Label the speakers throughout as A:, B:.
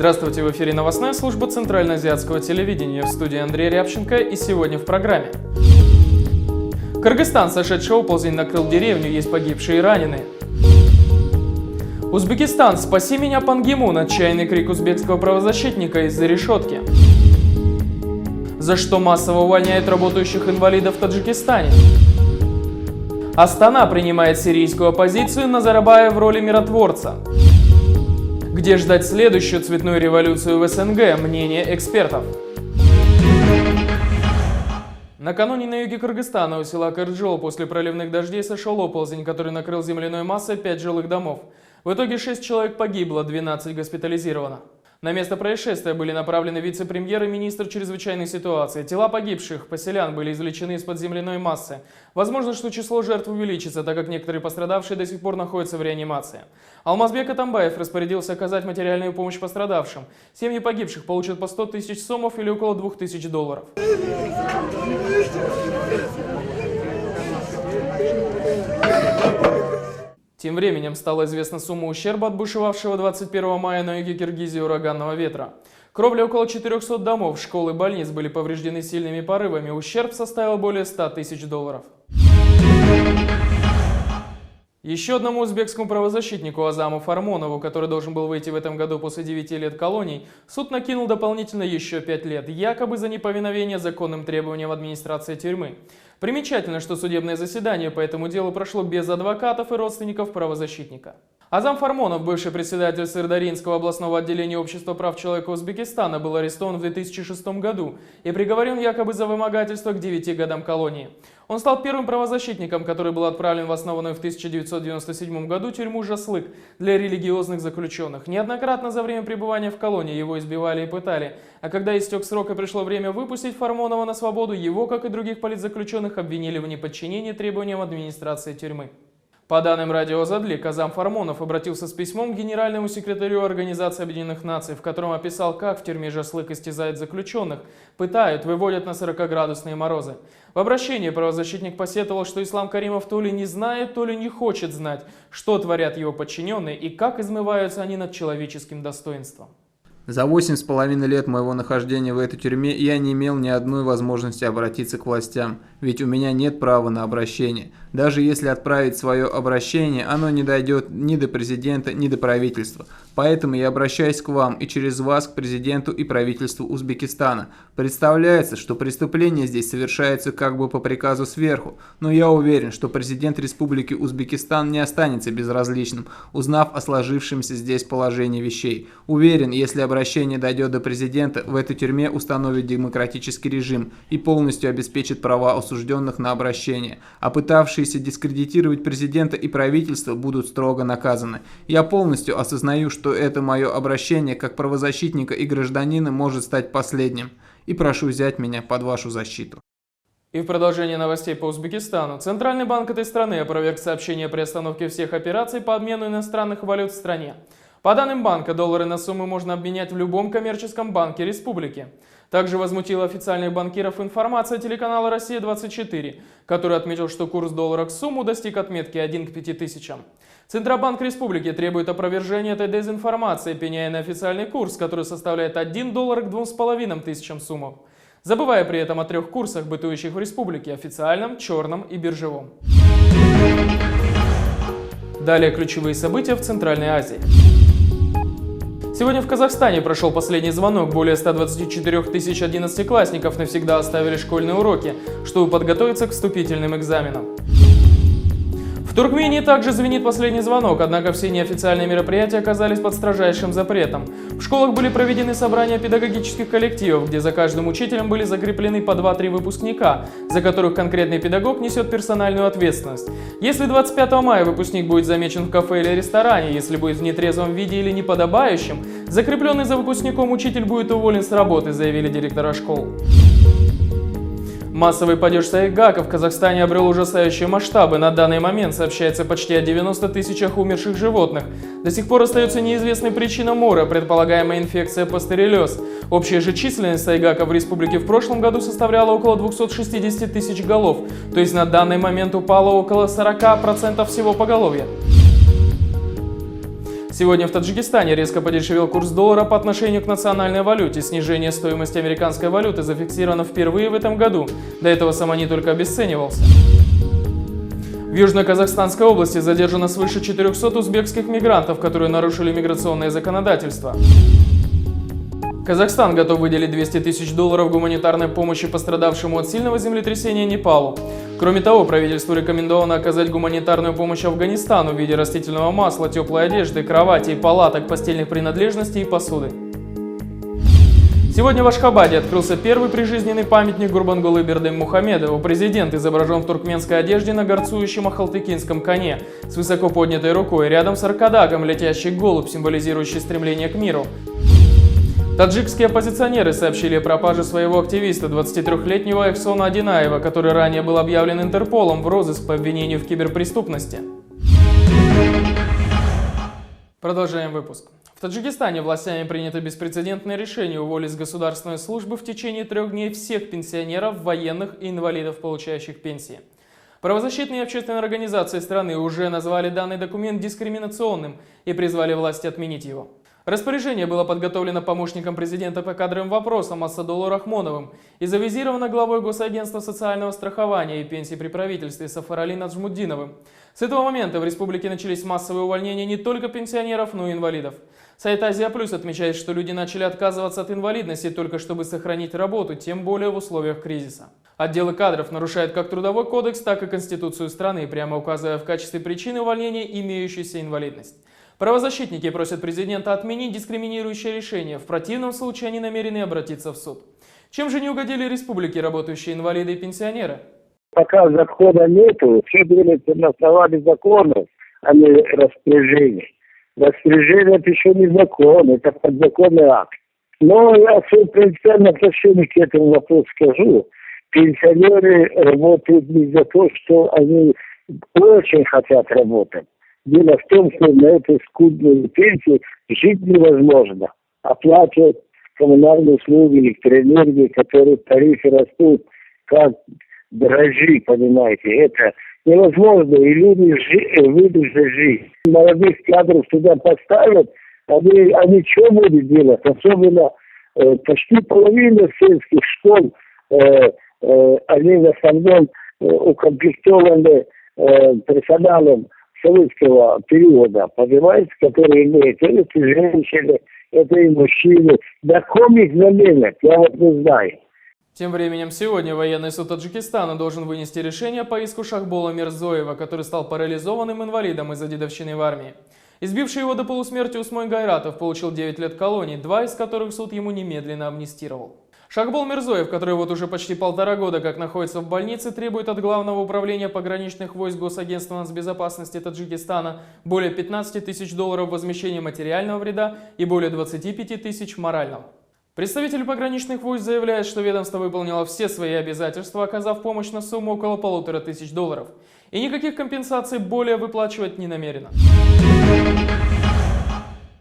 A: Здравствуйте, в эфире новостная служба Центральноазиатского телевидения. В студии Андрей Рябченко, и сегодня в программе. Кыргызстан, сошедший оползень, накрыл деревню, есть погибшие и раненые. Узбекистан, спаси меня, Пан Ги Мун, отчаянный крик узбекского правозащитника из-за решетки. За что массово увольняют работающих инвалидов в Таджикистане. Астана принимает сирийскую оппозицию, Назарбаев в роли миротворца. Где ждать следующую цветную революцию в СНГ? Мнение экспертов. Накануне на юге Кыргызстана у села Кырджол после проливных дождей сошел оползень, который накрыл земляной массой 5 жилых домов. В итоге 6 человек погибло, 12 госпитализировано. На место происшествия были направлены вице-премьер и министр чрезвычайной ситуации. Тела погибших поселян были извлечены из-под земляной массы. Возможно, что число жертв увеличится, так как некоторые пострадавшие до сих пор находятся в реанимации. Алмазбек Атамбаев распорядился оказать материальную помощь пострадавшим. Семьи погибших получат по 100 тысяч сомов или около $2000. Тем временем стала известна сумма ущерба от бушевавшего 21 мая на юге Киргизии ураганного ветра. Кровля около 400 домов, школ и больниц были повреждены сильными порывами. Ущерб составил более $100 тысяч. Еще одному узбекскому правозащитнику Азаму Фармонову, который должен был выйти в этом году после 9 лет колоний, суд накинул дополнительно еще 5 лет, якобы за неповиновение законным требованиям администрации тюрьмы. Примечательно, что судебное заседание по этому делу прошло без адвокатов и родственников правозащитника. Азам Фармонов, бывший председатель Сырдарьинского областного отделения Общества прав человека Узбекистана, был арестован в 2006 году и приговорен якобы за вымогательство к 9 годам колонии. Он стал первым правозащитником, который был отправлен в основанную в 1997 году тюрьму Жаслык для религиозных заключенных. Неоднократно за время пребывания в колонии его избивали и пытали, а когда истек срок и пришло время выпустить Фармонова на свободу, его, как и других политзаключенных, обвинили в неподчинении требованиям администрации тюрьмы. По данным радио Задлик, Азам Фармонов обратился с письмом к генеральному секретарю Организации Объединенных Наций, в котором описал, как в тюрьме Жаслык истязают заключенных, пытают, выводят на 40-градусные морозы. В обращении правозащитник посетовал, что Ислам Каримов то ли не знает, то ли не хочет знать, что творят его подчиненные и как измываются они над человеческим достоинством.
B: За 8,5 лет моего нахождения в этой тюрьме я не имел ни одной возможности обратиться к властям, ведь у меня нет права на обращение. Даже если отправить свое обращение, оно не дойдет ни до президента, ни до правительства. Поэтому я обращаюсь к вам и через вас к президенту и правительству Узбекистана. Представляется, что преступление здесь совершается как бы по приказу сверху, но я уверен, что президент Республики Узбекистан не останется безразличным, узнав о сложившемся здесь положении вещей. Уверен, если обращение дойдет до президента, в этой тюрьме установит демократический режим и полностью обеспечит права осужденных на обращение, а пытавшиеся дискредитировать президента и правительство будут строго наказаны. Я полностью осознаю, что это мое обращение как правозащитника и гражданина может стать последним, и прошу взять меня под вашу защиту.
A: И в продолжение новостей по Узбекистану. Центральный банк этой страны опроверг сообщение о приостановке всех операций по обмену иностранных валют в стране. По данным банка, доллары на суммы можно обменять в любом коммерческом банке республики. Также возмутила официальных банкиров информация телеканала «Россия-24», который отметил, что курс доллара к сумму достиг отметки 1 к 5000. Центробанк республики требует опровержения этой дезинформации, пеняя на официальный курс, который составляет $1 к 2500 суммам, забывая при этом о 3 курсах, бытующих в республике – официальном, черном и биржевом. Далее ключевые события в Центральной Азии. Сегодня в Казахстане прошел последний звонок. Более 124 тысяч 11-классников навсегда оставили школьные уроки, чтобы подготовиться к вступительным экзаменам. В Туркмении также звенит последний звонок, однако все неофициальные мероприятия оказались под строжайшим запретом. В школах были проведены собрания педагогических коллективов, где за каждым учителем были закреплены по 2-3 выпускника, за которых конкретный педагог несет персональную ответственность. Если 25 мая выпускник будет замечен в кафе или ресторане, если будет в нетрезвом виде или неподобающем, закрепленный за выпускником учитель будет уволен с работы, заявили директора школ. Массовый падеж сайгака в Казахстане обрел ужасающие масштабы. На данный момент сообщается почти о 90 тысячах умерших животных. До сих пор остается неизвестной причина мора, предполагаемая инфекция пастереллез. Общая же численность сайгака в республике в прошлом году составляла около 260 тысяч голов, то есть на данный момент упало около 40% всего поголовья. Сегодня в Таджикистане резко подешевел курс доллара по отношению к национальной валюте. Снижение стоимости американской валюты зафиксировано впервые в этом году. До этого сам они только обесценивался. В Южно-Казахстанской области задержано свыше 400 узбекских мигрантов, которые нарушили миграционное законодательство. Казахстан готов выделить 200 тысяч долларов гуманитарной помощи пострадавшему от сильного землетрясения Непалу. Кроме того, правительству рекомендовано оказать гуманитарную помощь Афганистану в виде растительного масла, теплой одежды, кроватей, палаток, постельных принадлежностей и посуды. Сегодня в Ашхабаде открылся первый прижизненный памятник Гурбангулы Бердымухамедову. Президент изображен в туркменской одежде на горцующем ахалтыкинском коне с высоко поднятой рукой. Рядом с аркадаком летящий голубь, символизирующий стремление к миру. Таджикские оппозиционеры сообщили о пропаже своего активиста, 23-летнего Эхсона Адинаева, который ранее был объявлен Интерполом в розыск по обвинению в киберпреступности. Продолжаем выпуск. В Таджикистане властями принято беспрецедентное решение уволить с государственной службы в течение 3 дней всех пенсионеров, военных и инвалидов, получающих пенсии. Правозащитные и общественные организации страны уже назвали данный документ дискриминационным и призвали власти отменить его. Распоряжение было подготовлено помощником президента по кадровым вопросам Асадуллой Рахмоновым и завизировано главой Госагентства социального страхования и пенсий при правительстве Сафарали Наджмуддиновым. С этого момента в республике начались массовые увольнения не только пенсионеров, но и инвалидов. Сайт Азия Плюс отмечает, что люди начали отказываться от инвалидности только чтобы сохранить работу, тем более в условиях кризиса. Отделы кадров нарушают как Трудовой кодекс, так и Конституцию страны, прямо указывая в качестве причины увольнения имеющуюся инвалидность. Правозащитники просят президента отменить дискриминирующее решение, в противном случае они намерены обратиться в суд. Чем же не угодили республике работающие инвалиды и пенсионеры?
C: Пока закона нету, все делается на основании законов, а не распоряжений. Распоряжение это еще не закон, это подзаконный акт. Но я свое принципиальное отношение к этому вопросу скажу. Пенсионеры работают не за то, что они очень хотят работать. Дело в том, что на этой скудной пенсии жить невозможно. Оплачивать коммунальные услуги, электроэнергии, которые тарифы растут, как дрожжи, понимаете. Это невозможно, и люди вынуждены жить. Молодых кадров туда поставят, они что будут делать? Особенно почти половина сельских школ, они в основном укомплектованы персоналом советского периода, понимаете, которые имеют. Это женщины, это и мужчины. На ком их заменят, я вот не знаю.
A: Тем временем сегодня военный суд Таджикистана должен вынести решение по иску Шахбола Мирзоева, который стал парализованным инвалидом из-за дедовщины в армии. Избивший его до полусмерти Усмой Гайратов получил 9 лет колонии, 2 из которых суд ему немедленно амнистировал. Шахбол Мирзоев, который вот уже почти 1,5 года как находится в больнице, требует от Главного управления пограничных войск Госагентства нацбезопасности Таджикистана более 15 тысяч долларов возмещения материального вреда и более 25 тысяч морального. Представитель пограничных войск заявляет, что ведомство выполнило все свои обязательства, оказав помощь на сумму около 1500 долларов. И никаких компенсаций более выплачивать не намерено.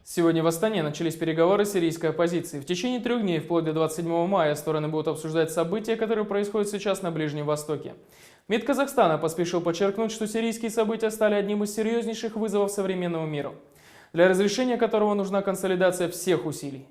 A: Сегодня в Астане начались переговоры сирийской оппозиции. В течение 3 дней, вплоть до 27 мая, стороны будут обсуждать события, которые происходят сейчас на Ближнем Востоке. МИД Казахстана поспешил подчеркнуть, что сирийские события стали одним из серьезнейших вызовов современному миру, для разрешения которого нужна консолидация всех усилий.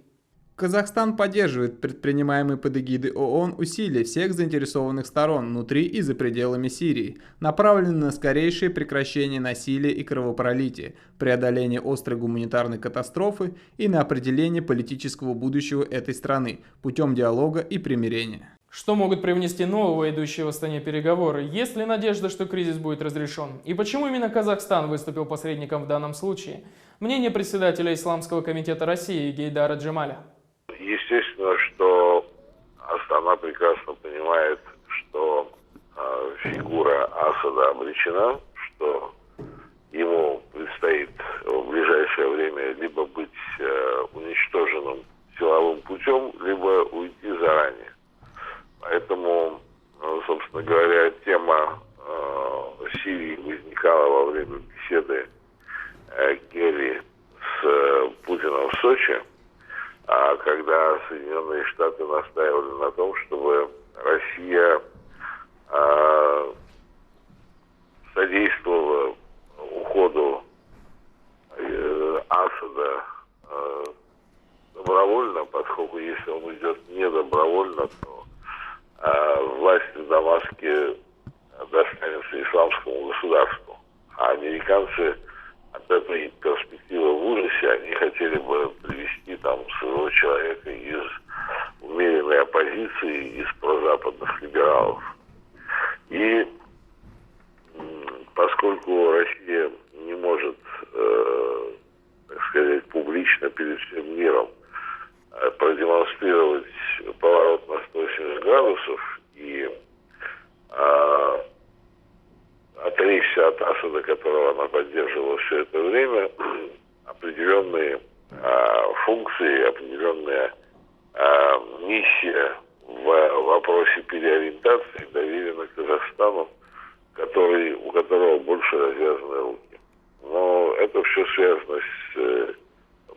B: Казахстан поддерживает предпринимаемые под эгидой ООН усилия всех заинтересованных сторон внутри и за пределами Сирии, направленные на скорейшее прекращение насилия и кровопролития, преодоление острой гуманитарной катастрофы и на определение политического будущего этой страны путем диалога и примирения.
A: Что могут привнести нового идущие в Астане переговоры? Есть ли надежда, что кризис будет разрешен? И почему именно Казахстан выступил посредником в данном случае? Мнение председателя Исламского комитета России Гейдара Джемаля.
D: Естественно, что Астана прекрасно понимает, что фигура Асада обречена, что ему предстоит в ближайшее время либо быть уничтоженным силовым путем, либо уйти заранее. Поэтому, собственно говоря, тема Сирии возникала во время беседы Керри с Путиным в Сочи, когда Соединенные Штаты настаивали на том, чтобы Россия содействовала уходу Асада Дамаске достанется исламскому государству. А американцы от этой перспективы в ужасе, они хотели бы привести там своего человека из умеренной оппозиции, из прозападных либералов. И поскольку Россия не может, так сказать, публично перед всем миром продемонстрировать поворот на 180 градусов и отречься от Асада, которого она поддерживала все это время, определенные функции, определенная миссия в вопросе переориентации доверена Казахстану, у которого больше развязаны руки. Но это все связано с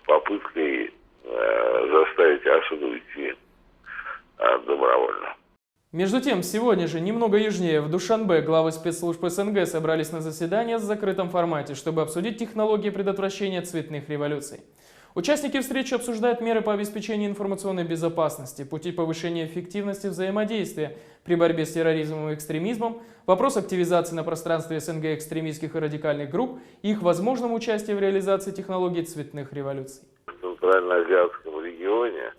D: попыткой заставить Асада уйти добровольно.
A: Между тем, сегодня же, немного южнее, в Душанбе, главы спецслужб СНГ собрались на заседание в закрытом формате, чтобы обсудить технологии предотвращения цветных революций. Участники встречи обсуждают меры по обеспечению информационной безопасности, пути повышения эффективности взаимодействия при борьбе с терроризмом и экстремизмом, вопрос активизации на пространстве СНГ экстремистских и радикальных групп и их возможном участии в реализации технологий цветных революций.
D: В Центральноазиатском регионе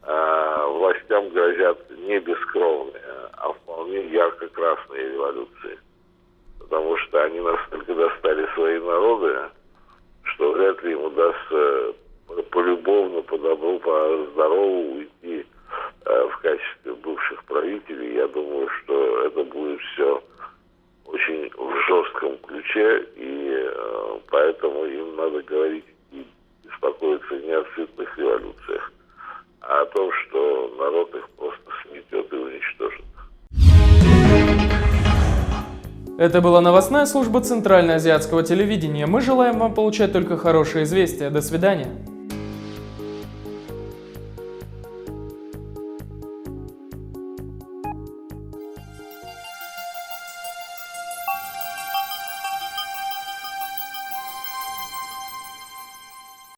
D: властям грозят не бескровные, а вполне ярко-красные революции. Потому что они настолько достали свои народы, что вряд ли им удастся полюбовно, по добру, по здорову уйти в качестве бывших правителей. Я думаю, что это будет все очень в жестком ключе, и поэтому им надо говорить и беспокоиться не о цветных революциях, а о том, что народ их просто сметет и уничтожит.
A: Это была новостная служба Центральноазиатского телевидения. Мы желаем вам получать только хорошие известия. До свидания.